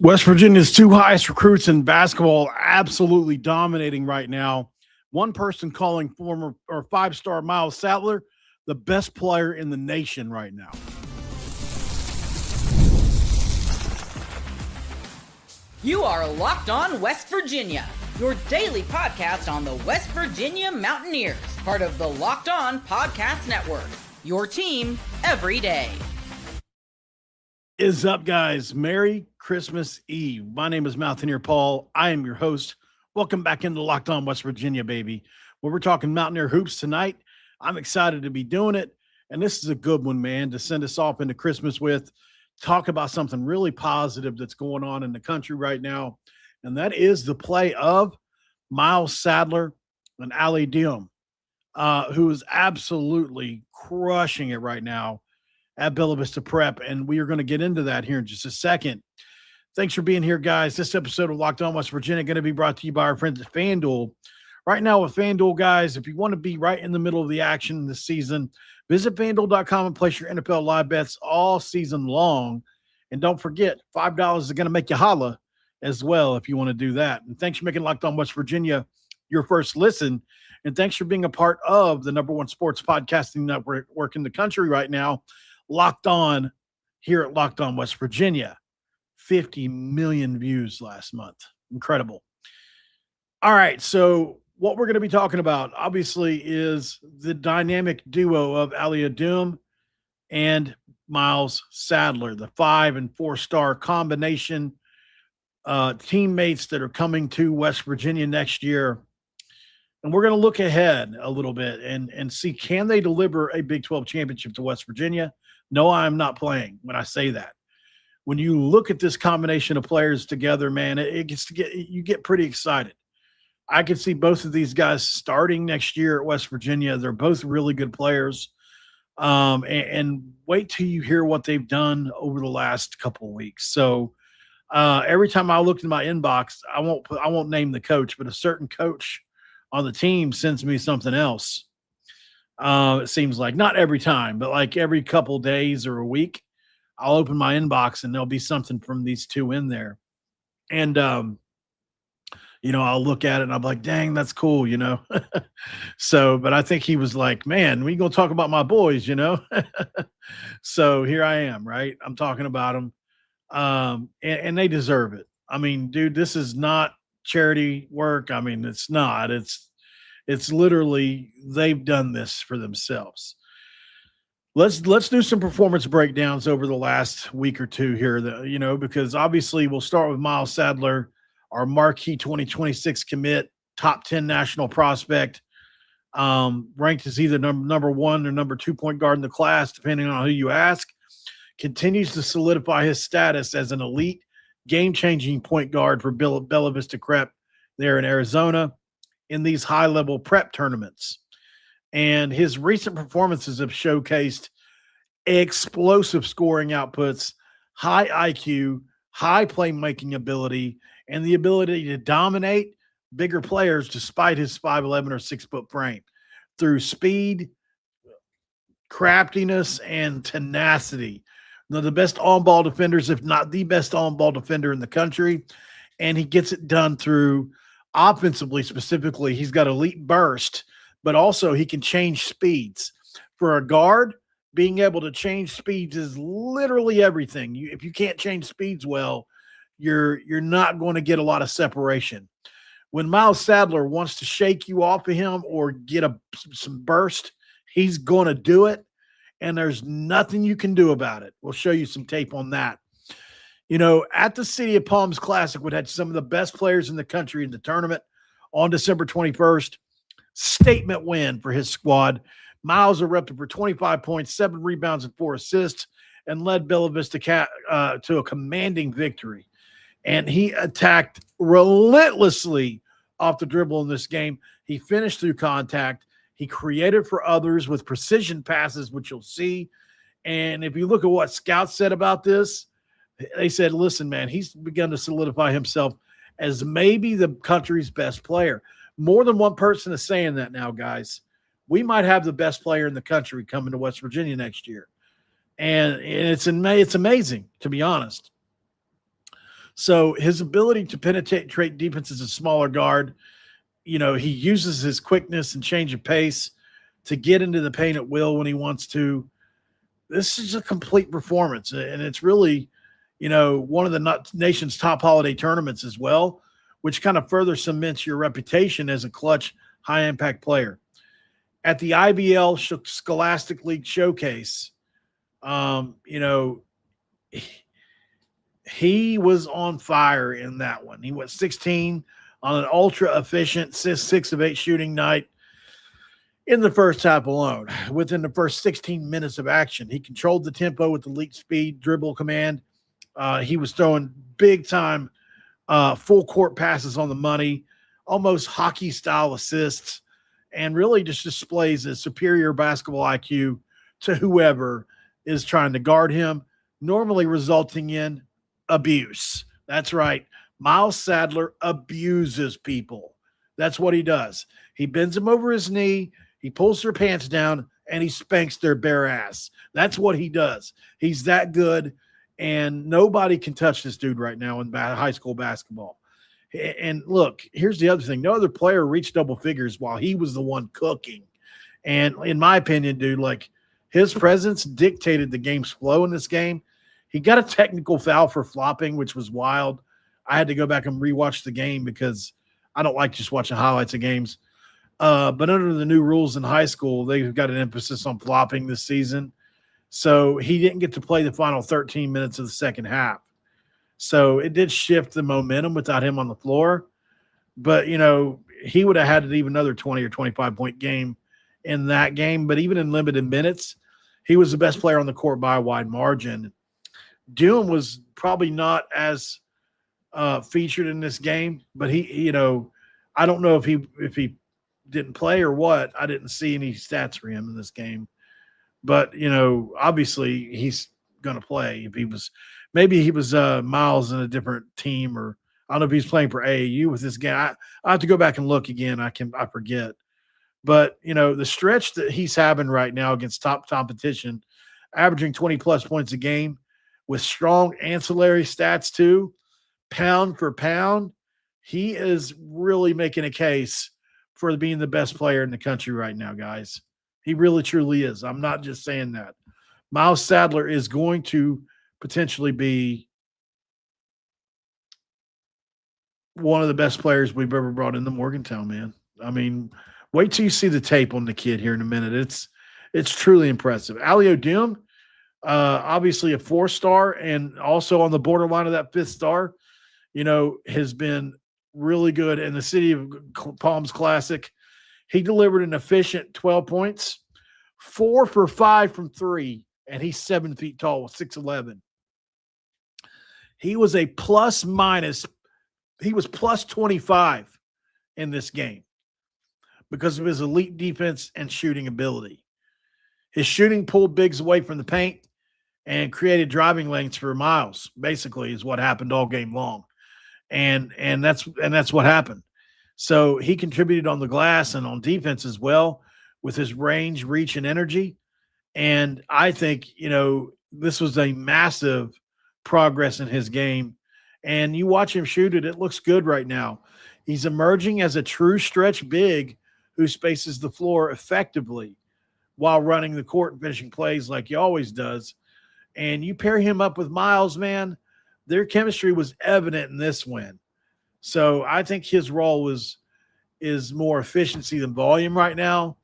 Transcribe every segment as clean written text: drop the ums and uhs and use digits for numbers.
West Virginia's two highest recruits in basketball absolutely dominating right now. One person calling former or five-star Miles Sadler the best player in the nation right now. You are Locked On West Virginia, your daily podcast on the West Virginia Mountaineers, part of the Locked On Podcast Network, your team every day. Is up, guys? Merry Christmas Eve. My name is Mountaineer Paul. I am your host. Welcome back into Locked On West Virginia, baby, where we're talking Mountaineer hoops tonight. I'm excited to be doing it, and this is a good one, man, to send us off into Christmas with. Talk about something really positive that's going on in the country right now, and that is the play of Miles Sadler and Aliou Dioum, who is absolutely crushing it right now at Bella Vista Prep, and we are going to get into that here in just a second. Thanks for being here, guys. This episode of Locked On West Virginia going to be brought to you by our friends at FanDuel. Right now with FanDuel, guys, if you want to be right in the middle of the action this season, visit FanDuel.com and place your NFL live bets all season long. And don't forget, $5 is going to make you holla as well if you want to do that. And thanks for making Locked On West Virginia your first listen. And thanks for being a part of the number one sports podcasting network in the country right now, Locked On, here at Locked On West Virginia. 50 million views last month. Incredible. All right, so what we're going to be talking about, obviously, is the dynamic duo of Aliou Dioum and Miles Sadler, the 5- and 4-star combination teammates that are coming to West Virginia next year. And we're going to look ahead a little bit and see, can they deliver a Big 12 championship to West Virginia? No, I'm not playing when I say that. When you look at this combination of players together, man, you get pretty excited. I could see both of these guys starting next year at West Virginia. They're both really good players. And wait till you hear what they've done over the last couple of weeks. So every time I look in my inbox, I won't name the coach, but a certain coach on the team sends me something else. It seems like not every time, but like every couple of days or a week, I'll open my inbox and there'll be something from these two in there. And, I'll look at it and I'm like, dang, that's cool, So, but I think he was like, man, we going to talk about my boys, So here I am, right? I'm talking about them. And they deserve it. I mean, dude, this is not charity work. I mean, it's not. It's literally they've done this for themselves. Let's do some performance breakdowns over the last week or two here, because obviously we'll start with Miles Sadler, our marquee 2026 commit, top 10 national prospect, ranked as either number one or number 2 point guard in the class, depending on who you ask, continues to solidify his status as an elite, game-changing point guard for Bella Vista Prep there in Arizona in these high-level prep tournaments. And his recent performances have showcased explosive scoring outputs, high IQ, high playmaking ability, and the ability to dominate bigger players despite his 5'11" or 6-foot frame through speed, craftiness, and tenacity. One of the best on-ball defenders, if not the best on-ball defender in the country, and he gets it done through offensively specifically. He's got elite burst, but also he can change speeds. For a guard, being able to change speeds is literally everything. If you can't change speeds well, you're not going to get a lot of separation. When Miles Sadler wants to shake you off of him or get some burst, he's going to do it, and there's nothing you can do about it. We'll show you some tape on that. At the City of Palms Classic, we had some of the best players in the country in the tournament on December 21st. Statement win for his squad. Miles erupted for 25 points, 7 rebounds, and 4 assists, and led Bella Vista to a commanding victory. And he attacked relentlessly off the dribble in this game. He finished through contact. He created for others with precision passes, which you'll see. And if you look at what scouts said about this, they said, listen, man, he's begun to solidify himself as maybe the country's best player. More than one person is saying that now, guys. We might have the best player in the country coming to West Virginia next year. And it's amazing, to be honest. So his ability to penetrate defense as a smaller guard, he uses his quickness and change of pace to get into the paint at will when he wants to. This is a complete performance, and it's really, one of the nation's top holiday tournaments as well, which kind of further cements your reputation as a clutch, high-impact player. At the IBL Scholastic League Showcase, he was on fire in that one. He went 16 on an ultra-efficient 6 of 8 shooting night in the first half alone. Within the first 16 minutes of action, he controlled the tempo with elite speed, dribble command. He was throwing big-time full court passes on the money, almost hockey-style assists, and really just displays a superior basketball IQ to whoever is trying to guard him, normally resulting in abuse. That's right. Miles Sadler abuses people. That's what he does. He bends them over his knee, he pulls their pants down, and he spanks their bare ass. That's what he does. He's that good, and nobody can touch this dude right now in high school basketball. And look, here's the other thing. No other player reached double figures while he was the one cooking. And in my opinion, dude, like his presence dictated the game's flow in this game. He got a technical foul for flopping, which was wild. I had to go back and rewatch the game because I don't like just watching highlights of games. But under the new rules in high school, they've got an emphasis on flopping this season. So he didn't get to play the final 13 minutes of the second half. So it did shift the momentum without him on the floor. But, he would have had an even another 20 or 25-point game in that game. But even in limited minutes, he was the best player on the court by a wide margin. Dioum was probably not as featured in this game, but he, I don't know if he didn't play or what. I didn't see any stats for him in this game. But, obviously he's going to play. Maybe he was Miles in a different team, or I don't know if he's playing for AAU with this guy. I have to go back and look again. I forget. But, the stretch that he's having right now against top competition, averaging 20-plus points a game with strong ancillary stats too, pound for pound, he is really making a case for being the best player in the country right now, guys. He really, truly is. I'm not just saying that. Miles Sadler is going to potentially be one of the best players we've ever brought into Morgantown, man. I mean, wait till you see the tape on the kid here in a minute. It's truly impressive. Aliou Dioum, obviously a 4-star and also on the borderline of that 5th star, has been really good in the City of Palms Classic. He delivered an efficient 12 points, 4 for 5 from 3, and he's 7 feet tall with 6'11". He was plus 25 in this game because of his elite defense and shooting ability. His shooting pulled bigs away from the paint and created driving lanes for Miles, basically, is what happened all game long. And that's what happened. So he contributed on the glass and on defense as well with his range, reach, and energy. And I think, this was a massive progress in his game. And you watch him shoot it, it looks good right now. He's emerging as a true stretch big who spaces the floor effectively while running the court and finishing plays like he always does. And you pair him up with Miles, man, their chemistry was evident in this win. So I think his role is more efficiency than volume right now,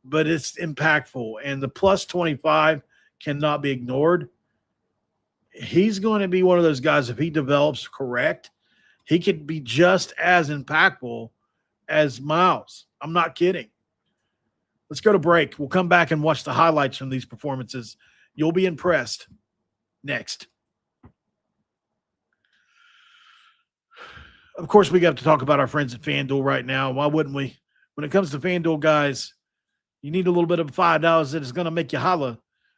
but it's impactful. And the plus 25 cannot be ignored. He's going to be one of those guys, if he develops correct, he could be just as impactful as Miles. I'm not kidding. Let's go to break. We'll come back and watch the highlights from these performances. You'll be impressed. Next. Of course, we got to talk about our friends at FanDuel right now. Why wouldn't we? When it comes to FanDuel, guys, you need a little bit of $5 that is going to make you holla.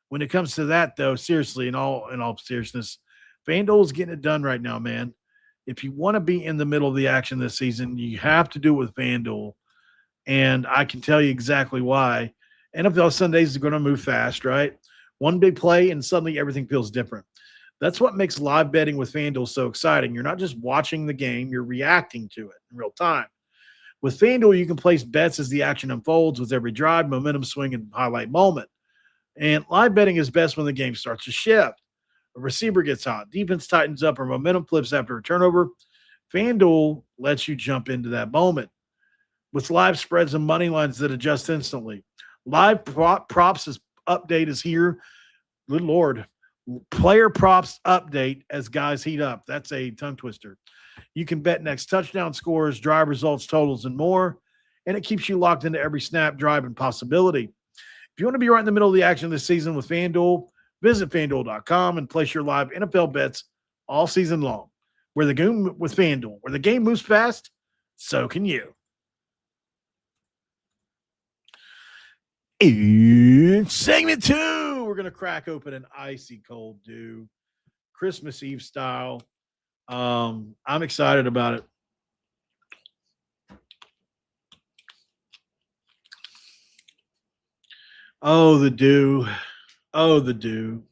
When it comes to that, though, seriously, in all seriousness, FanDuel is getting it done right now, man. If you want to be in the middle of the action this season, you have to do it with FanDuel. And I can tell you exactly why. NFL Sundays are going to move fast, right? One big play, and suddenly everything feels different. That's what makes live betting with FanDuel so exciting. You're not just watching the game, you're reacting to it in real time. With FanDuel, you can place bets as the action unfolds with every drive, momentum swing, and highlight moment. And live betting is best when the game starts to shift. A receiver gets hot, defense tightens up, or momentum flips after a turnover. FanDuel lets you jump into that moment with live spreads and money lines that adjust instantly. Live props update is here. Good Lord. Player props update as guys heat up. That's a tongue twister. You can bet next touchdown scores, drive results, totals, and more. And it keeps you locked into every snap, drive, and possibility. If you want to be right in the middle of the action this season with FanDuel, visit FanDuel.com and place your live NFL bets all season long. Where the game with FanDuel, where the game moves fast, so can you. In segment 2, we're going to crack open an icy cold dew, Christmas Eve style. I'm excited about it. Oh, the dew. Oh, the dew.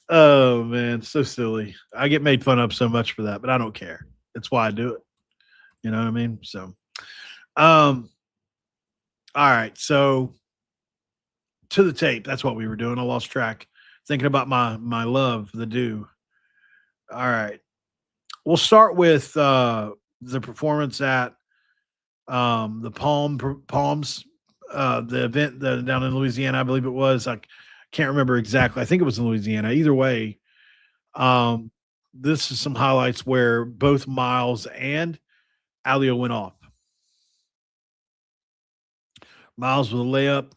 Oh, man, so silly. I get made fun of so much for that, but I don't care. That's why I do it. You know what I mean? So, all right. So, to the tape. That's what we were doing. I lost track. Thinking about my love, the dew. All right. We'll start with the performance at the Palms, the event down in Louisiana, I believe it was. I can't remember exactly. I think it was in Louisiana. Either way, this is some highlights where both Miles and Aliou went off. Miles with a layup,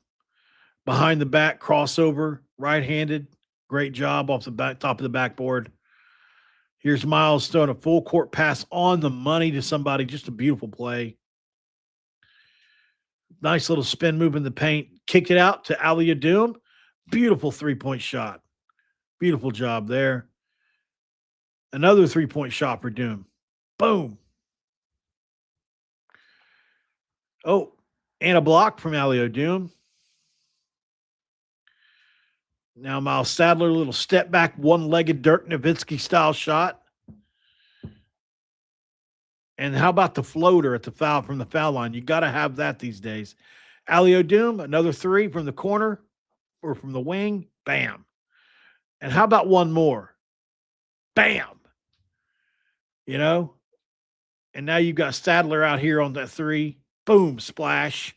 behind the back crossover, right-handed. Great job off the back, top of the backboard. Here's Miles throwing a full court pass on the money to somebody. Just a beautiful play. Nice little spin move in the paint. Kicked it out to Aliou Dioum. Beautiful three-point shot. Beautiful job there. Another three-point shot for Dioum. Boom. Oh, and a block from Aliou Dioum. Now Miles Sadler, a little step back, one-legged Dirk Nowitzki style shot. And how about the floater at the foul from the foul line? You got to have that these days. Aliou Dioum, another three from the corner or from the wing. Bam. And how about one more? Bam. You know? And now you've got Sadler out here on that three. Boom, splash.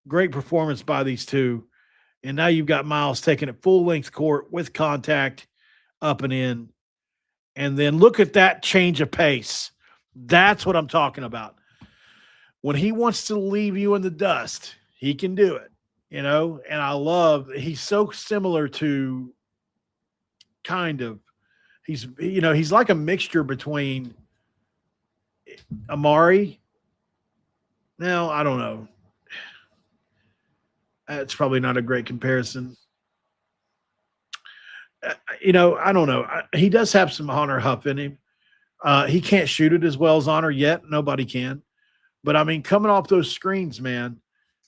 Great performance by these two. And now you've got Miles taking it full length court with contact up and in. And then look at that change of pace. That's what I'm talking about. When he wants to leave you in the dust, he can do it, you know? And I love, he's so similar to he's like a mixture between Amari. Now, I don't know. It's probably not a great comparison. I don't know. He does have some Honor Huff in him. He can't shoot it as well as Honor yet. Nobody can. But, I mean, coming off those screens, man,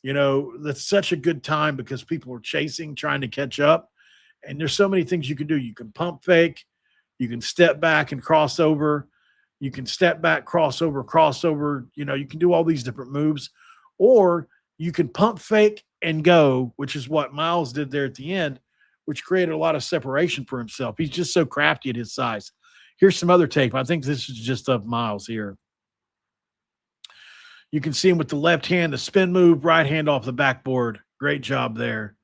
that's such a good time because people are chasing, trying to catch up. And there's so many things you can do. You can pump fake. You can step back and cross over. You can step back, crossover. You can do all these different moves. Or you can pump fake and go, which is what Miles did there at the end, which created a lot of separation for himself. He's just so crafty at his size. Here's some other tape. I think this is just of Miles here. You can see him with the left hand, the spin move, right hand off the backboard. Great job there.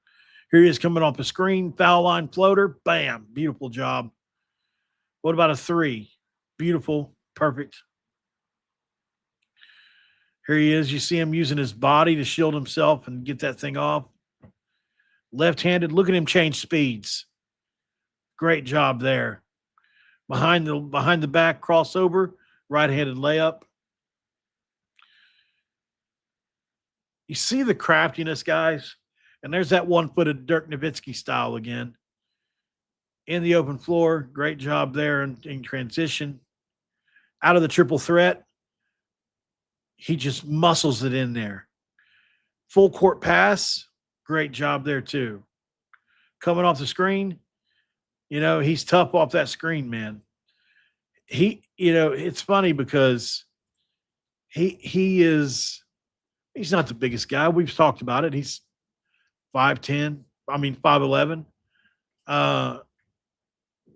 Here he is coming off the screen, foul line floater. Bam, beautiful job. What about a three? Beautiful, perfect. Here he is. You see him using his body to shield himself and get that thing off. Left-handed. Look at him change speeds. Great job there. Behind the back crossover, right-handed layup. You see the craftiness, guys? And there's that one-footed Dirk Nowitzki style again. In the open floor. Great job there in transition. Out of the triple threat. He just muscles it in there. Full court pass. Great job there too. coming off the screen, he's tough off that screen, man. It's funny because he's not the biggest guy. We've talked about it. He's 5'10", 5'11".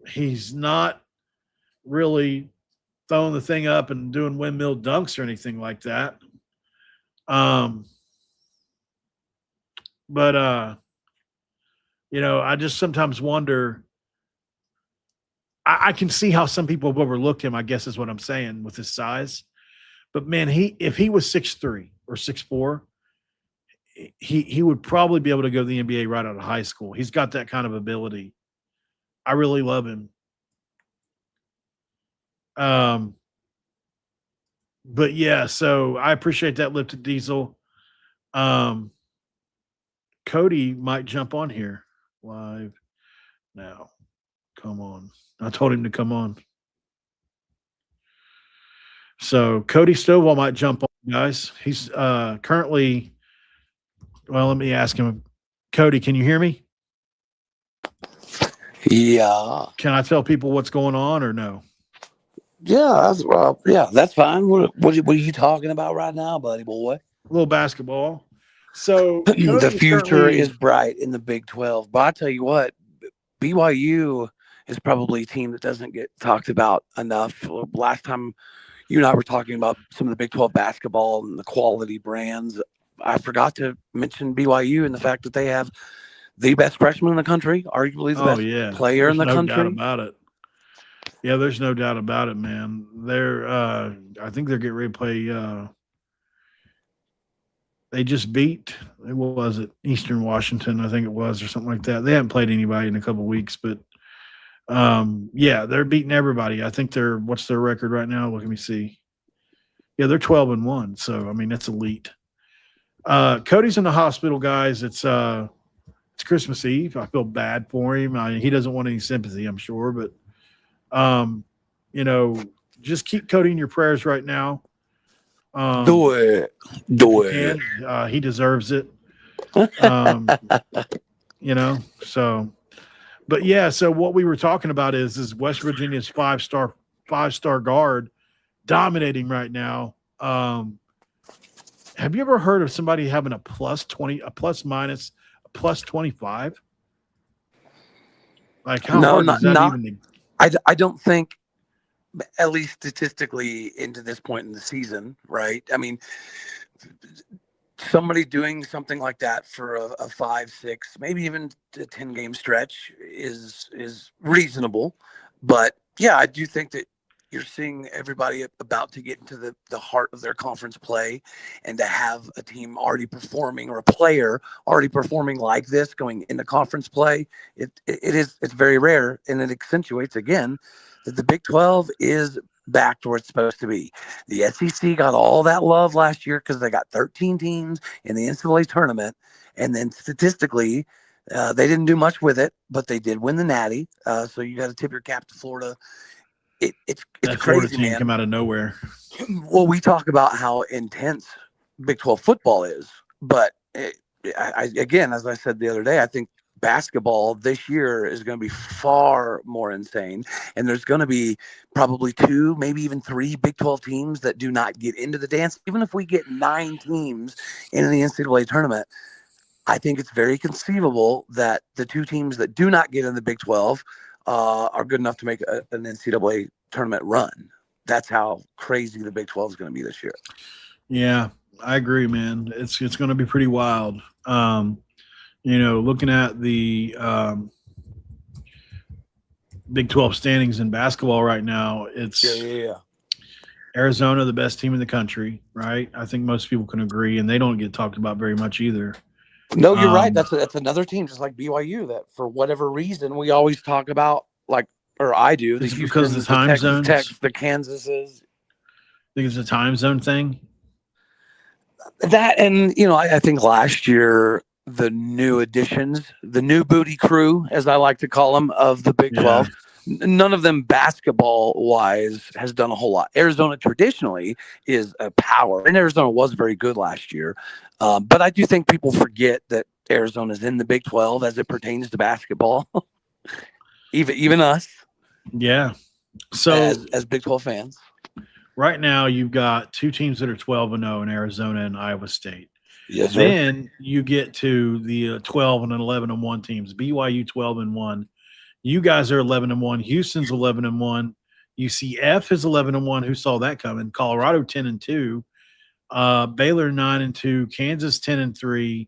He's not really throwing the thing up and doing windmill dunks or anything like that. But I just sometimes wonder. I can see how some people have overlooked him, I guess is what I'm saying, with his size. But man, if he was 6'3" or 6'4", he would probably be able to go to the NBA right out of high school. He's got that kind of ability. I really love him. But yeah, so I appreciate that, Lipton Diesel. Cody might jump on here live now. Come on. I told him to come on. So Cody Stovall might jump on, guys. He's currently, well, let me ask him. Cody, can you hear me? Yeah. Can I tell people what's going on or no? Yeah, that's fine. What are you talking about right now, buddy boy? A little basketball. So the future is bright in the Big 12. But I tell you what, BYU is probably a team that doesn't get talked about enough. Last time you and I were talking about some of the Big 12 basketball and the quality brands, I forgot to mention BYU and the fact that they have the best freshman in the country, arguably the best player in the country. There's no doubt about it. Yeah, there's no doubt about it, man. I think they're getting ready to play. They just beat, what was it, Eastern Washington, I think it was, or something like that. They haven't played anybody in a couple of weeks, but yeah, they're beating everybody. I think what's their record right now? Let me see. Yeah, they're 12-1. So that's elite. Cody's in the hospital, guys. It's Christmas Eve. I feel bad for him. He doesn't want any sympathy, I'm sure, but just keep Cody in your prayers right now. Do it. He deserves it. So. But yeah, so what we were talking about is West Virginia's five-star guard dominating right now. Have you ever heard of somebody having a plus 20, a plus minus, a plus 25? Like how hard is that even? I don't think, at least statistically, into this point in the season, right? Somebody doing something like that for a 5, 6, maybe even a 10-game stretch is reasonable. But yeah, I do think that you're seeing everybody about to get into the heart of their conference play, and to have a team already performing, or a player already performing like this going into conference play, it's very rare, and it accentuates again that the Big 12 is back to where it's supposed to be. The SEC got all that love last year because they got 13 teams in the NCAA tournament, and then statistically, they didn't do much with it, but they did win the Natty. So you got to tip your cap to Florida. It's that crazy, Florida team man. Come out of nowhere. Well, we talk about how intense Big 12 football is, but again, as I said the other day, I think basketball this year is going to be far more insane, and there's going to be probably 2, maybe even 3 Big 12 teams that do not get into the dance. Even if we get 9 teams in the NCAA tournament, I think it's very conceivable that the 2 teams that do not get in the Big 12 are good enough to make an NCAA tournament run. That's how crazy the Big 12 is going to be this year. Yeah, I agree, man. It's going to be pretty wild. Looking at the Big 12 standings in basketball right now, it's Arizona, the best team in the country, right? I think most people can agree, and they don't get talked about very much either. No, you're right. That's another team, just like BYU, that for whatever reason we always talk about, or I do. It's because of the time Texas zones. Tech, the Kansases. I think it's a time zone thing. That, and I think last year the new additions, the new booty crew, as I like to call them, of the Big 12. None of them basketball-wise has done a whole lot. Arizona traditionally is a power, and Arizona was very good last year. But I do think people forget that Arizona's in the Big 12 as it pertains to basketball. even us, Yeah. So as Big 12 fans. right now you've got two teams that are 12-0 in Arizona and Iowa State. Yes, sir. Then you get to the 12 and 11-1 teams. BYU 12-1. You guys are 11-1. Houston's 11-1. UCF is 11-1. Who saw that coming? Colorado 10-2. Baylor 9-2. Kansas 10-3.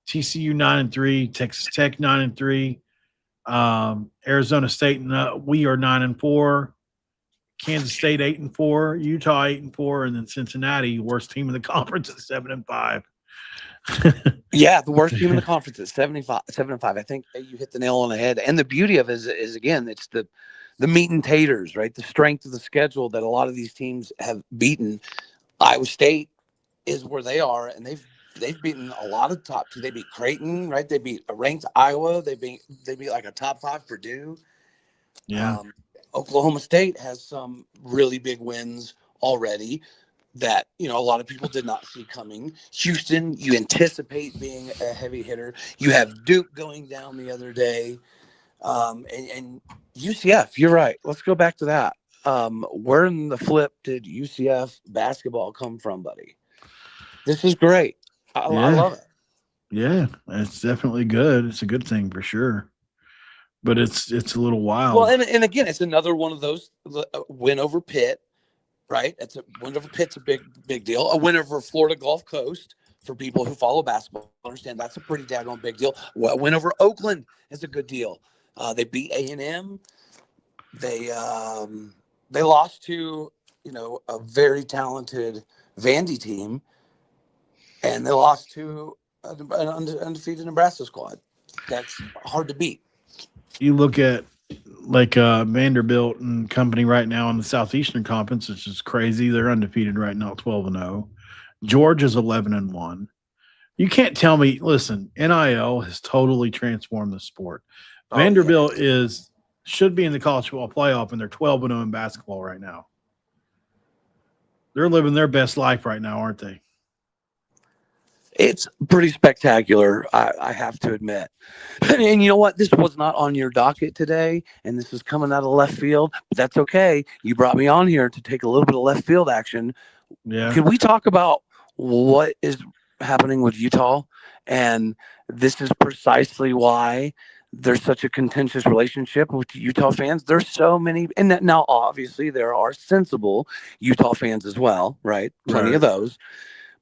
TCU 9-3. Texas Tech 9-3. Arizona State and we are 9-4. Kansas State 8-4. Utah 8-4, and then Cincinnati, worst team in the conference, at 7-5. Yeah, the worst team in the conference is 7-5. I think you hit the nail on the head. And the beauty of it is again, it's the meat and taters, right? The strength of the schedule that a lot of these teams have beaten. Iowa State is where they are, and they've beaten a lot of top two. They beat Creighton, right? They beat a ranked Iowa. They beat like a top 5 Purdue. Yeah. Oklahoma State has some really big wins already that, a lot of people did not see coming. Houston, you anticipate being a heavy hitter. You have Duke going down the other day. And UCF, you're right. Let's go back to that. Where in the flip did UCF basketball come from, buddy? This is great. I love it. Yeah, it's definitely good. It's a good thing for sure. But it's a little wild. Well, and again, it's another one of those win over Pitt, right? It's a win over Pitt's a big deal. A win over Florida Gulf Coast, for people who follow basketball, understand that's a pretty daggone big deal. A win over Oakland is a good deal. They beat A&M. They lost to a very talented Vandy team, and they lost to an undefeated Nebraska squad. That's hard to beat. You look at like Vanderbilt and company right now in the Southeastern Conference, which is crazy. They're undefeated right now, 12-0. Georgia's 11-1. You can't tell me. Listen, NIL has totally transformed the sport. Vanderbilt should be in the college football playoff, and they're 12-0 in basketball right now. They're living their best life right now, aren't they? It's pretty spectacular, I have to admit. And you know what? This was not on your docket today, and this is coming out of left field, but that's okay. You brought me on here to take a little bit of left field action. Yeah. Can we talk about what is happening with Utah? And this is precisely why there's such a contentious relationship with Utah fans. There's so many, and now obviously there are sensible Utah fans as well, right? Plenty of those.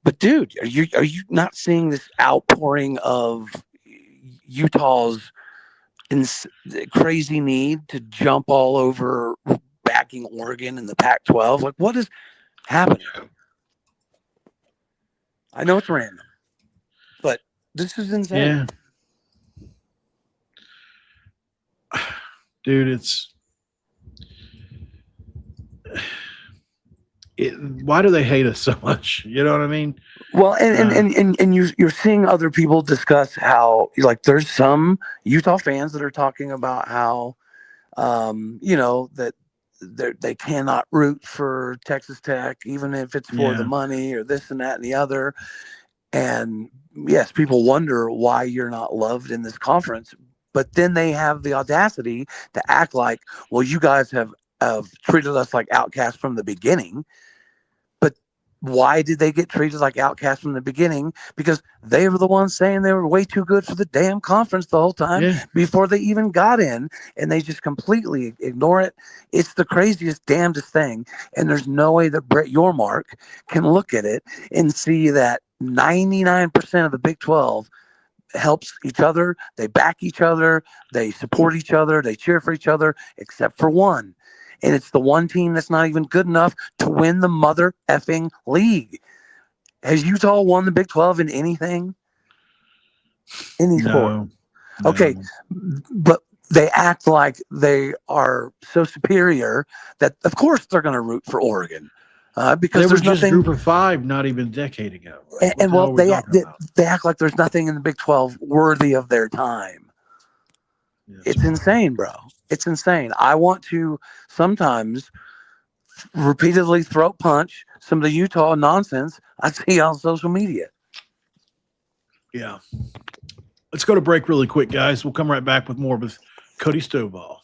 But dude, are you not seeing this outpouring of Utah's crazy need to jump all over backing Oregon in the Pac-12? Like, what is happening? I know it's random, but this is insane. Yeah. Dude, why do they hate us so much? You know what I mean? Well, and you're seeing other people discuss how, like, there's some Utah fans that are talking about how, that they cannot root for Texas Tech, even if it's for the money or this and that and the other. And yes, people wonder why you're not loved in this conference, but then they have the audacity to act like, well, you guys have treated us like outcasts from the beginning. But why did they get treated like outcasts from the beginning? Because they were the ones saying they were way too good for the damn conference the whole time before they even got in, and they just completely ignore it. It's the craziest, damnedest thing. And there's no way that Brett Yormark can look at it and see that 99% of the Big 12 helps each other. They back each other. They support each other. They cheer for each other, except for one. And it's the one team that's not even good enough to win the mother effing league. Has Utah won the Big 12 in anything? Any sport? No. Okay, but they act like they are so superior that, of course, they're going to root for Oregon. Because they were there's just nothing, Group of Five not even a decade ago. And well, they act like there's nothing in the Big 12 worthy of their time. It's insane, bro. It's insane. I want to sometimes repeatedly throat punch some of the Utah nonsense I see on social media. Yeah. Let's go to break really quick, guys. We'll come right back with more with Cody Stovall.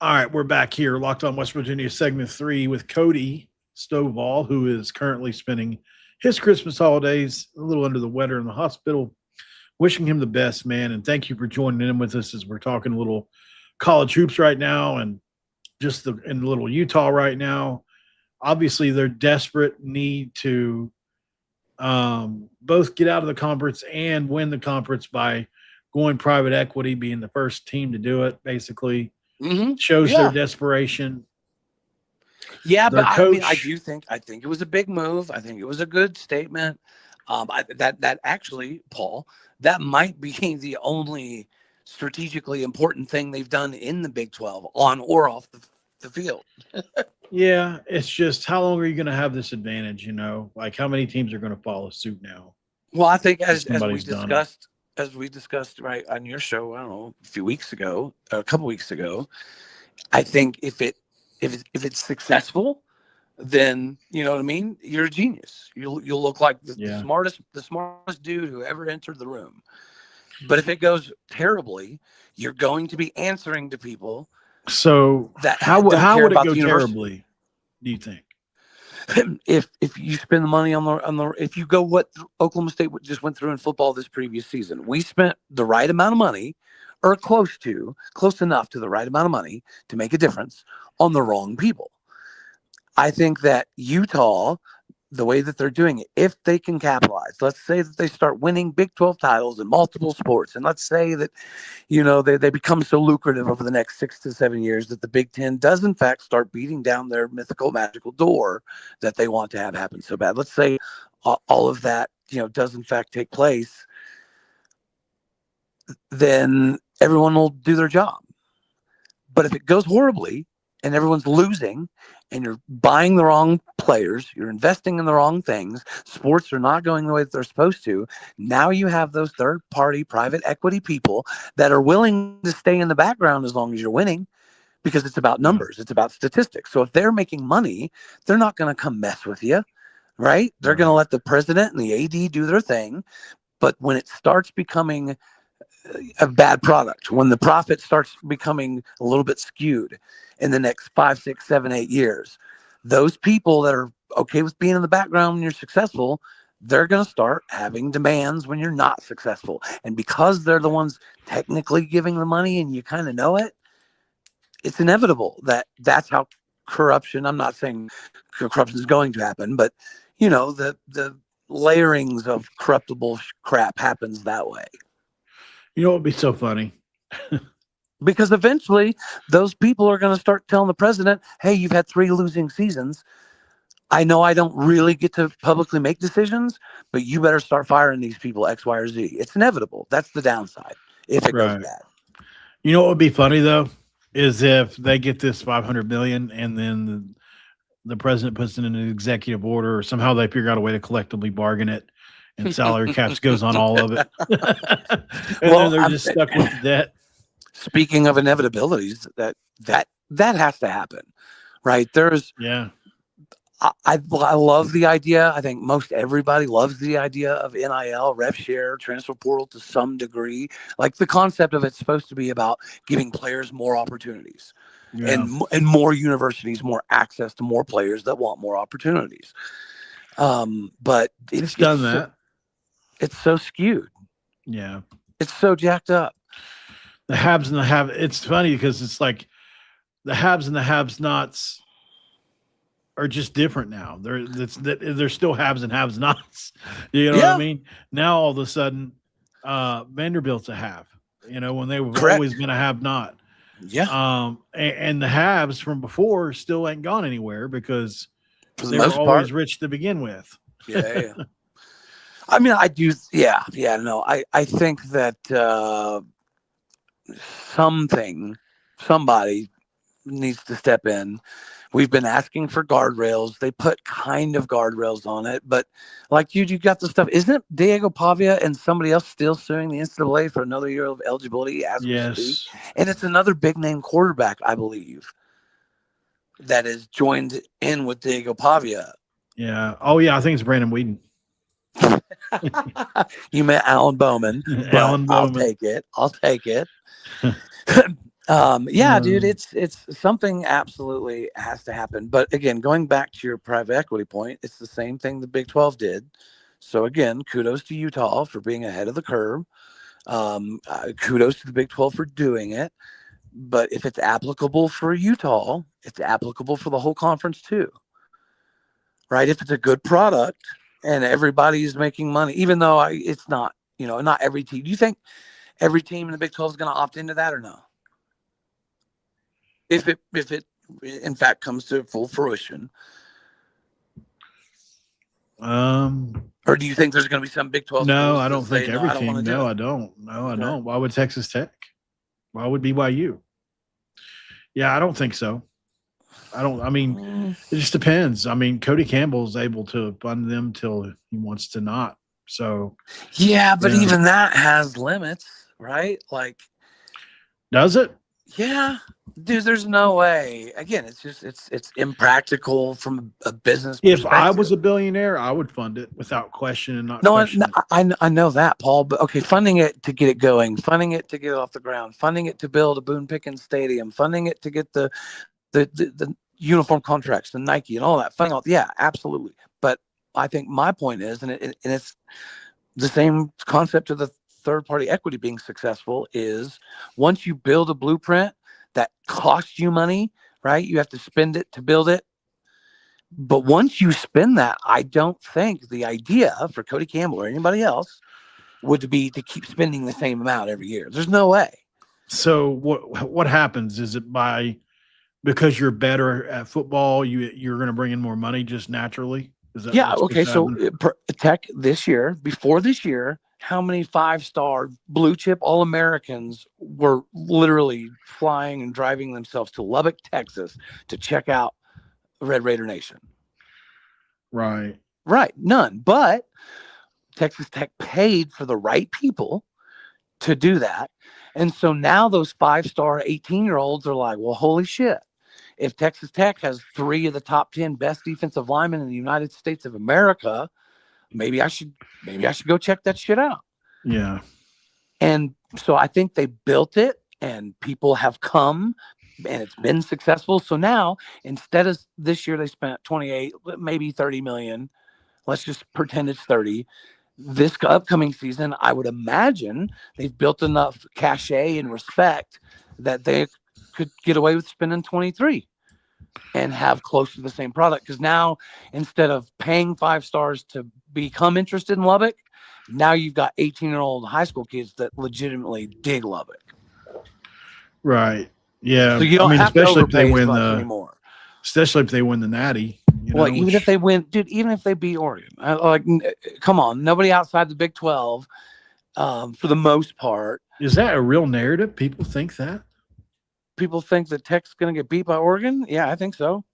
All right, we're back here, Locked On West Virginia, segment 3 with Cody Stovall, who is currently spending his Christmas holidays a little under the weather in the hospital. Wishing him the best, man, and thank you for joining in with us as we're talking a little college hoops right now and just in little Utah right now. Obviously, they're desperate need to both get out of the conference and win the conference by going private equity, being the first team to do it, basically. Shows their desperation. Yeah, Their but coach, I think it was a big move. I think it was a good statement. That actually, Paul, that might be the only strategically important thing they've done in the Big 12 on or off the field. Yeah, it's just how long are you going to have this advantage? Like how many teams are going to follow suit now? Well, I think as we discussed right on your show, I don't know, a couple weeks ago, I think if it's successful, then you know what I mean. You're a genius. You'll look like the smartest dude who ever entered the room. But if it goes terribly, you're going to be answering to people. So how would it go terribly? Do you think? If you spend the money on the if you go what Oklahoma State just went through in football this previous season, we spent the right amount of money, or close enough to the right amount of money to make a difference on the wrong people. I think that Utah, the way that they're doing it, if they can capitalize, let's say that they start winning Big 12 titles in multiple sports, and let's say that, they become so lucrative over the next 6 to 7 years that the Big 10 does in fact start beating down their mythical, magical door that they want to have happen so bad. Let's say all of that, does in fact take place, then everyone will do their job. But if it goes horribly and everyone's losing, and you're buying the wrong players, you're investing in the wrong things, sports are not going the way that they're supposed to, now you have those third-party private equity people that are willing to stay in the background as long as you're winning, because it's about numbers, it's about statistics. So if they're making money, they're not going to come mess with you, right? They're going to let the president and the AD do their thing. But when it starts becoming a bad product, when the profit starts becoming a little bit skewed in the next 5, 6, 7, 8 years, those people that are okay with being in the background when you're successful, they're going to start having demands when you're not successful. And because they're the ones technically giving the money and you kind of know it, it's inevitable that that's how corruption, I'm not saying corruption is going to happen, but the layerings of corruptible crap happens that way. What would be so funny? Because eventually those people are going to start telling the president, hey, you've had 3 losing seasons. I know I don't really get to publicly make decisions, but you better start firing these people X, Y, or Z. It's inevitable. That's the downside if it goes bad. What would be funny, though, is if they get this $500 million and then the president puts it in an executive order, or somehow they figure out a way to collectively bargain it, and salary caps goes on all of it. And then they're just stuck with the debt. Speaking of inevitabilities, that has to happen, right? I love the idea. I think most everybody loves the idea of NIL, rev share, transfer portal to some degree. Like the concept of it's supposed to be about giving players more opportunities and more universities, more access to more players that want more opportunities. But it's done that. It's so skewed. Yeah. It's so jacked up. The haves and the have. It's funny because it's like the haves and the have-nots are just different now. They're still haves and have-nots. You know what I mean? Now all of a sudden, Vanderbilt's a have. When they were always been a have-not. Yeah. And the haves from before still ain't gone anywhere because for they were always rich to begin with. Yeah. I mean, I do. Yeah. No, I think that somebody needs to step in. We've been asking for guardrails. They put kind of guardrails on it, but like you got the stuff. Isn't Diego Pavia and somebody else still suing the NCAA for another year of eligibility as we speak? And it's another big name quarterback, I believe, that is joined in with Diego Pavia. Yeah. Oh yeah, I think it's Brandon Whedon. You meant Alan Bowman. But Alan I'll Bowman. take it. Yeah, dude, it's something absolutely has to happen. But again, going back to your private equity point, it's the same thing the Big 12 did. So again, kudos to Utah for being ahead of the curve. Kudos to the Big 12 for doing it. But if it's applicable for Utah, it's applicable for the whole conference too, right? If it's a good product and everybody's making money, even though it's not, not every team. Do you think every team in the Big 12 is going to opt into that or no? If it in fact comes to full fruition, or do you think there's going to be some Big 12? No, schools I that don't think say, every I don't team. want to do No, it? I don't. No, I Okay. don't. Why would Texas Tech? Why would BYU? Yeah, I don't think so. I mean, it just depends. I mean, Cody Campbell's able to fund them till he wants to not. So Yeah, but even that has limits, right? Like, does it? yeah, dude, there's no way. Again, it's impractical from a business If perspective. I was a billionaire, I would fund it without question and not No, question it. I know that, Paul. But okay, funding it to get it going, funding it to get it off the ground, funding it to build a Boone Pickens Stadium, funding it to get the uniform contracts, the Nike and all that. Funding all, yeah, absolutely. But I think my point is, and it's the same concept of the third party equity being successful, is once you build a blueprint that costs you money, right? You have to spend it to build it. But once you spend that, I don't think the idea for Cody Campbell or anybody else would be to keep spending the same amount every year. There's no way. So what happens? Is it because you're better at football, you're going to bring in more money just naturally? Is that Okay. So Tech before this year, how many 5-star blue chip All-Americans were literally flying and driving themselves to Lubbock, Texas to check out Red Raider Nation? Right. None. But Texas Tech paid for the right people to do that. And so now those 5-star 18-year-olds are like, well, holy shit. If Texas Tech has 3 of the top 10 best defensive linemen in the United States of America, maybe I should go check that shit out. Yeah. And so I think they built it and people have come and it's been successful. So now instead of this year, they spent 28, maybe 30 million. Let's just pretend it's 30. This upcoming season, I would imagine they've built enough cachet and respect that they could get away with spending 23 and have close to the same product. Because now, instead of paying 5 stars to become interested in Lubbock, now you've got 18-year-old high school kids that legitimately dig Lubbock. Right. Yeah. So you don't have especially to if they overpay win as much anymore. Especially if they win the Natty. Even if they win, dude, even if they beat Oregon, come on, nobody outside the Big 12, for the most part. Is that a real narrative? People think that? People think that Tech's going to get beat by Oregon? Yeah, I think so.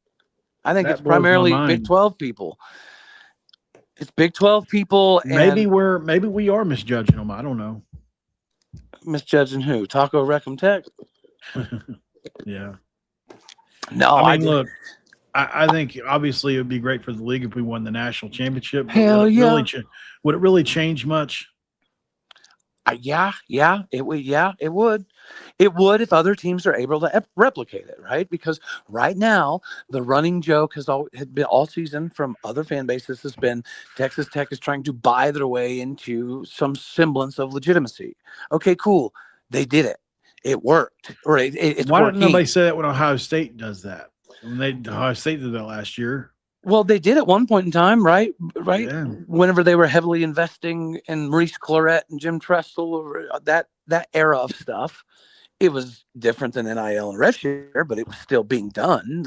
I think That it's primarily blows my mind. Big 12 people. It's Big 12 people. Maybe and we are misjudging them. I don't know. Misjudging who? Taco Reckham Tech? Yeah. No, I mean, look, I think obviously it would be great for the league if we won the national championship. Hell yeah. Would it really change much? Yeah, it would. Yeah, it would. It would if other teams are able to replicate it, right? Because right now the running joke had been all season from other fan bases has been Texas Tech is trying to buy their way into some semblance of legitimacy. Okay, cool. They did it. It worked. Or it's Why working. didn't nobody say that when Ohio State does that? Ohio State did that last year. Well, they did at one point in time, right? Yeah. Whenever they were heavily investing in Maurice Clarett and Jim Tressel, or that era of stuff, it was different than NIL and Redshirt, but it was still being done.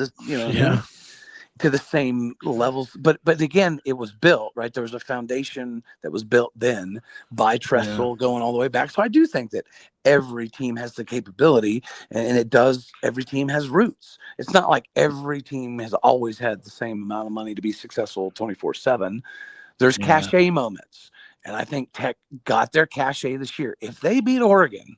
To the same levels. But again, it was built, right? There was a foundation that was built then by Tressel going all the way back. So I do think that every team has the capability, and it does. Every team has roots. It's not like every team has always had the same amount of money to be successful 24/7. There's cachet moments. And I think Tech got their cachet this year. If they beat Oregon,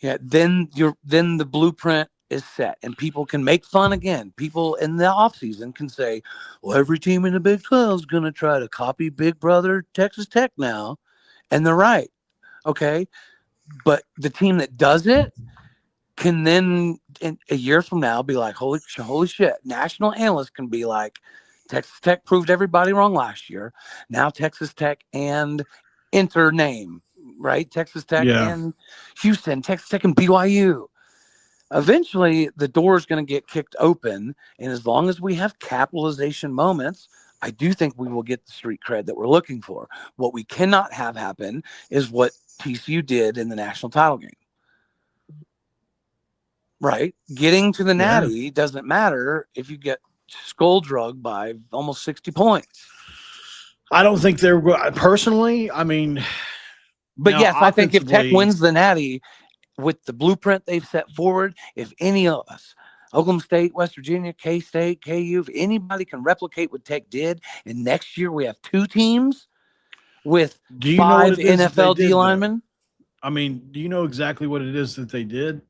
then the blueprint is set, and people can make fun again. People in the offseason can say, well, every team in the Big 12 is going to try to copy Big Brother Texas Tech now. And they're right. Okay. But the team that does it can then in a year from now be like, holy shit. National analysts can be like, Texas Tech proved everybody wrong last year. Now Texas Tech and enter name, right? Texas Tech and Houston, Texas Tech and BYU. Eventually, the door is going to get kicked open. And as long as we have capitalization moments, I do think we will get the street cred that we're looking for. What we cannot have happen is what TCU did in the national title game. Right? Getting to the Natty doesn't matter if you get skull drugged by almost 60 points. I don't think they're personally. I mean, but yes, I think if Tech wins the Natty with the blueprint they've set forward, if any of us, Oklahoma State, West Virginia, K-State, KU, if anybody can replicate what Tech did, and next year we have 2 teams with 5 NFL D linemen. I mean, do you know exactly what it is that they did?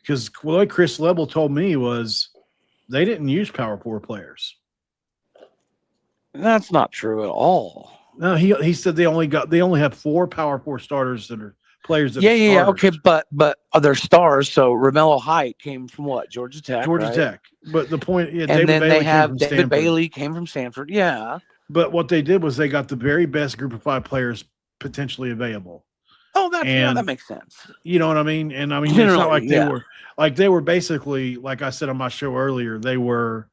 Because what Chris Lebel told me was they didn't use Power 4 players. That's not true at all. No, he said they only have 4 Power 4 starters that are players that are okay, but other stars. So Romello Height came from what? Georgia Tech. Tech. But the point, and David then Bailey they have David Bailey came from Stanford. Yeah. But what they did was they got the very best group of 5 players potentially available. Oh, that makes sense. You know what I mean? And I mean, it's not like they were basically, like I said on my show earlier, they were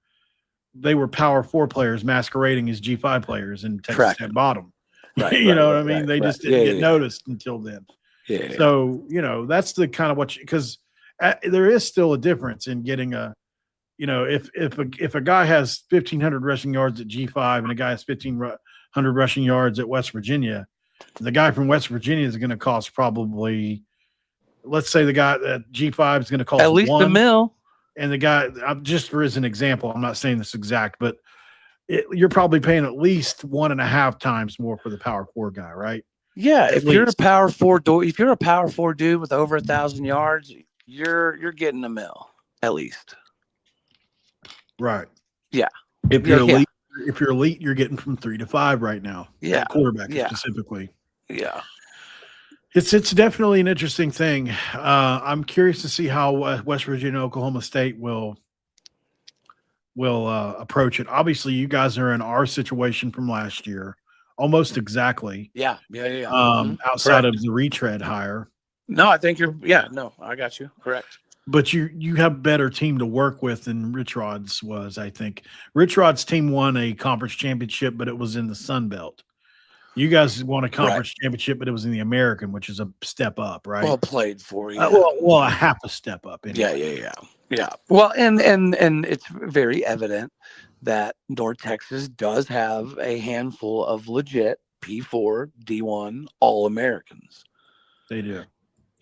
Power 4 players masquerading as G5 players and Texas Tech bottom. Right, you know what I mean? They just didn't get noticed until then. Yeah. So, that's the kind of because there is still a difference in getting if a guy has 1,500 rushing yards at G5 and a guy has 1,500 rushing yards at West Virginia, the guy from West Virginia is going to cost probably, let's say the guy at G5 is going to cost at least $1 million. And the guy, just for as an example, I'm not saying this exact, but you're probably paying at least 1.5 times more for the Power 4 guy, right? Yeah, if you're a Power 4 dude with over 1,000 yards, you're getting $1 million at least. Right. Yeah. If you're elite, if you're elite, you're getting from 3 to 5 right now. Yeah. Quarterback specifically. Yeah. It's definitely an interesting thing. I'm curious to see how West Virginia, Oklahoma State will approach it. Obviously, you guys are in our situation from last year, almost exactly. Yeah. Outside of the retread hire. No, I think I got you. Correct. But you have a better team to work with than Rich Rod's was, I think. Rich Rod's team won a conference championship, but it was in the Sun Belt. You guys won a conference championship, but it was in the American, which is a step up, right? Well played for you. A half a step up. Anyway. Yeah. Well, and it's very evident that North Texas does have a handful of legit P4, D1 All-Americans. They do.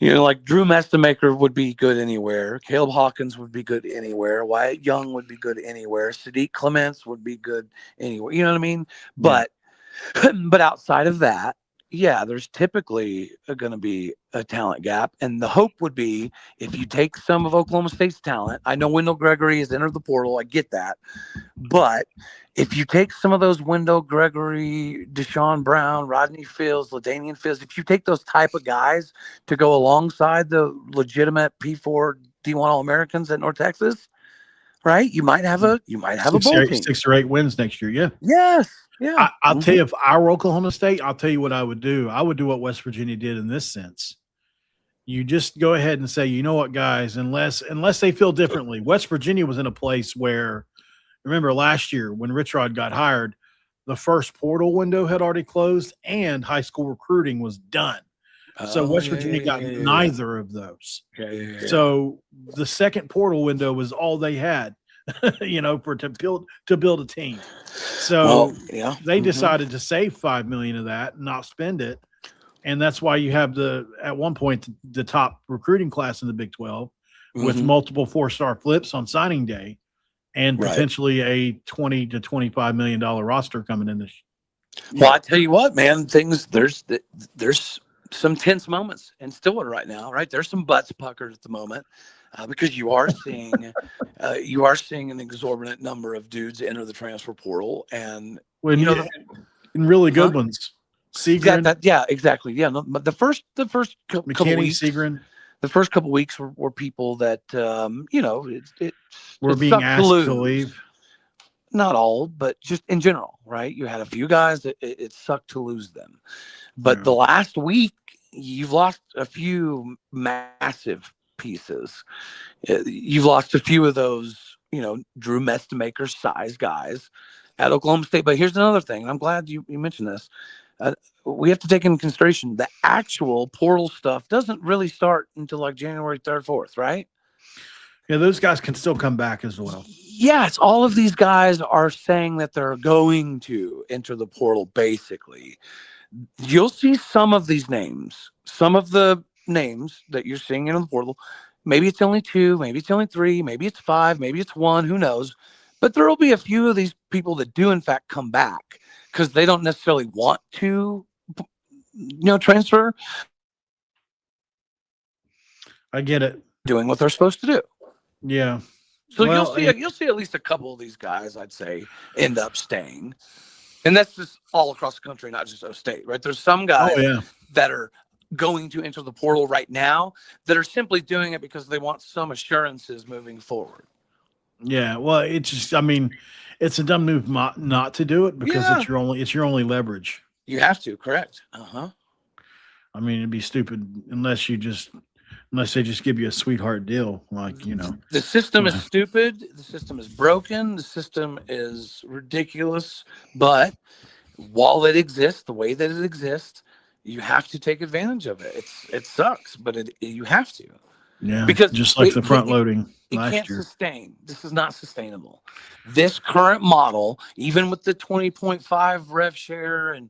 Like Drew Mestamaker would be good anywhere. Caleb Hawkins would be good anywhere. Wyatt Young would be good anywhere. Sadiq Clements would be good anywhere. You know what I mean? Yeah. But outside of that, there's typically going to be a talent gap. And the hope would be if you take some of Oklahoma State's talent. I know Wendell Gregory has entered the portal. I get that. But if you take some of those Wendell Gregory, Deshaun Brown, Rodney Fields, LaDainian Fields, if you take those type of guys to go alongside the legitimate P4 D1 All-Americans at North Texas, right? You might have a bowl team. 6 or 8 wins next year. Yeah. Yes. Yeah. I'll tell you, if I were Oklahoma State, I'll tell you what I would do. I would do what West Virginia did in this sense. You just go ahead and say, you know what, guys, unless they feel differently. West Virginia was in a place where, remember last year when Rich Rod got hired, the first portal window had already closed and high school recruiting was done. So West Virginia got neither of those. Yeah. So the second portal window was all they had, to build a team. So they decided to save $5 million of that and not spend it. And that's why you have at one point the top recruiting class in the Big 12 with multiple 4-star flips on signing day and potentially a $20 to $25 million roster coming in this year. Well, I tell you what, man, there's some tense moments in Stillwater right now, right? There's some butts puckered at the moment because you are seeing an exorbitant number of dudes enter the transfer portal, and When you know, and really good huh? ones. You got Segrin, that, yeah, exactly, yeah. No, but the first couple McKinney, weeks, Segrin the first couple weeks were people that were it being sucked to asked to lose. leave. Not all, but just in general, right? You had a few guys that it sucked to lose them. But the last week, you've lost a few massive pieces. You've lost a few of those, Drew Mestemaker size guys at Oklahoma State. But here's another thing. I'm glad you mentioned this. We have to take into consideration the actual portal stuff doesn't really start until like January 3rd, 4th, right? Yeah, those guys can still come back as well. Yes, all of these guys are saying that they're going to enter the portal, basically. You'll see some of these names, some of the names that you're seeing in the portal. Maybe it's only 2, maybe it's only 3, maybe it's 5, maybe it's 1, who knows? But there will be a few of these people that do, in fact, come back because they don't necessarily want to, transfer. I get it. Doing what they're supposed to do. Yeah. So you'll see at least a couple of these guys, I'd say, end up staying. And that's just all across the country, not just O State, right? There's some guys that are going to enter the portal right now that are simply doing it because they want some assurances moving forward. Yeah, well, it's a dumb move not to do it because it's your only leverage. You have to, correct? Uh-huh. I mean, it'd be stupid unless they just give you a sweetheart deal, The system is stupid. The system is broken. The system is ridiculous. But while it exists, the way that it exists, you have to take advantage of it. It sucks, but you have to. Yeah, because just like the front loading last can't year. Sustain. This is not sustainable. This current model, even with the 20.5 rev share and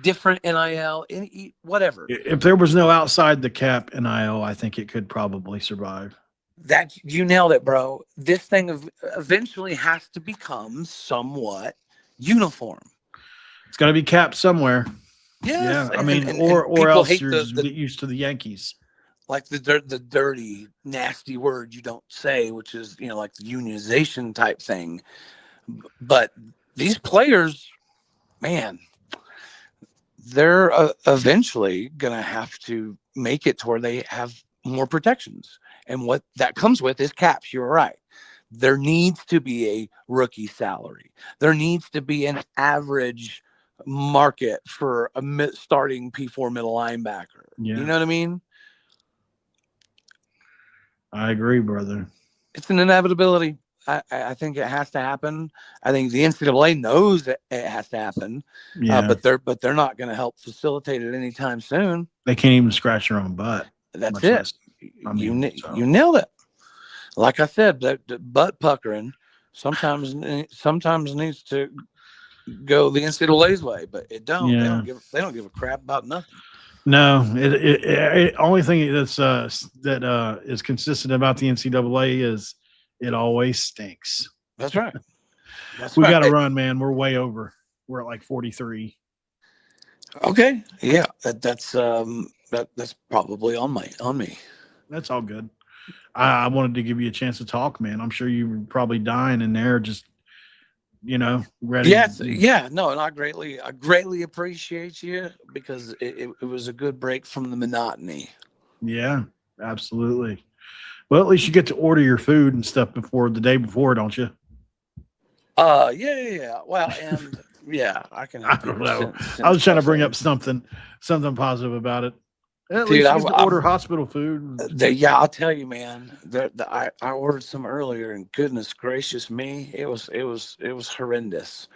different NIL, whatever. If there was no outside the cap NIL, I think it could probably survive. That you nailed it, bro. This thing eventually has to become somewhat uniform. It's got to be capped somewhere. Yes, yeah. I mean, or else you're just get used to the Yankees. Like the dirty, nasty word you don't say, which is, like the unionization type thing. But these players, man, they're eventually going to have to make it to where they have more protections. And what that comes with is caps. You're right. There needs to be a rookie salary. There needs to be an average market for a starting P4 middle linebacker. Yeah. You know what I mean? I agree, brother. It's an inevitability. I think it has to happen. I think the NCAA knows that it has to happen. Yeah. But they're not going to help facilitate it anytime soon. They can't even scratch their own butt. That's it. You nailed it. Like I said, the butt puckering sometimes needs to go the NCAA's way, but it don't. Yeah. They don't give a crap about nothing. No, it only thing that's that is consistent about the NCAA is it always stinks. That's right. We got to run, man. We're way over. We're at like 43. Okay, yeah, that's probably on me. That's all good. I wanted to give you a chance to talk, man. I'm sure you were probably dying in there, just ready. Yes, yeah, no, and I greatly appreciate you because it was a good break from the monotony. Yeah, absolutely. Well, at least you get to order your food and stuff before the day before, don't you? Yeah. Well, and yeah, I can. I don't know. I was trying to bring up something positive about it. At least you get to order hospital food. Yeah, I'll tell you, man. I ordered some earlier, and goodness gracious me, it was horrendous.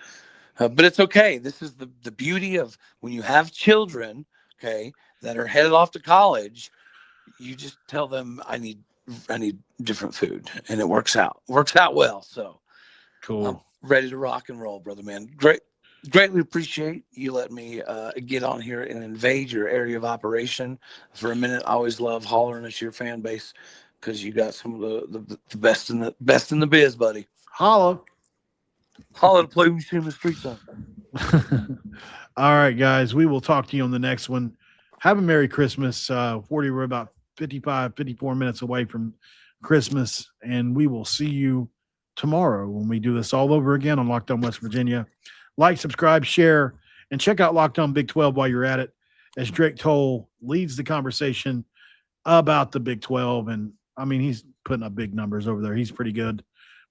But it's okay. This is the beauty of when you have children, okay, that are headed off to college. You just tell them, I need different food, and it works out well. So cool. I'm ready to rock and roll, brother, man. Greatly appreciate you letting me get on here and invade your area of operation for a minute. I always love hollering at your fan base because you got some of the best in the biz, buddy. Holla to play when you see him in the streets. All right, guys. We will talk to you on the next one. have a Merry Christmas. 40, we're about 55, 54 minutes away from Christmas, and we will see you tomorrow when we do this all over again on Locked On West Virginia. Like, subscribe, share, and check out Locked On Big 12 while you're at it, as Drake Toll leads the conversation about the Big 12. And, I mean, he's putting up big numbers over there. He's pretty good.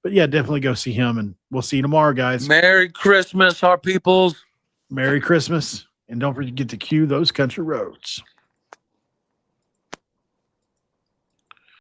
But, yeah, definitely go see him, and we'll see you tomorrow, guys. Merry Christmas, our peoples. Merry Christmas, and don't forget to cue those country roads.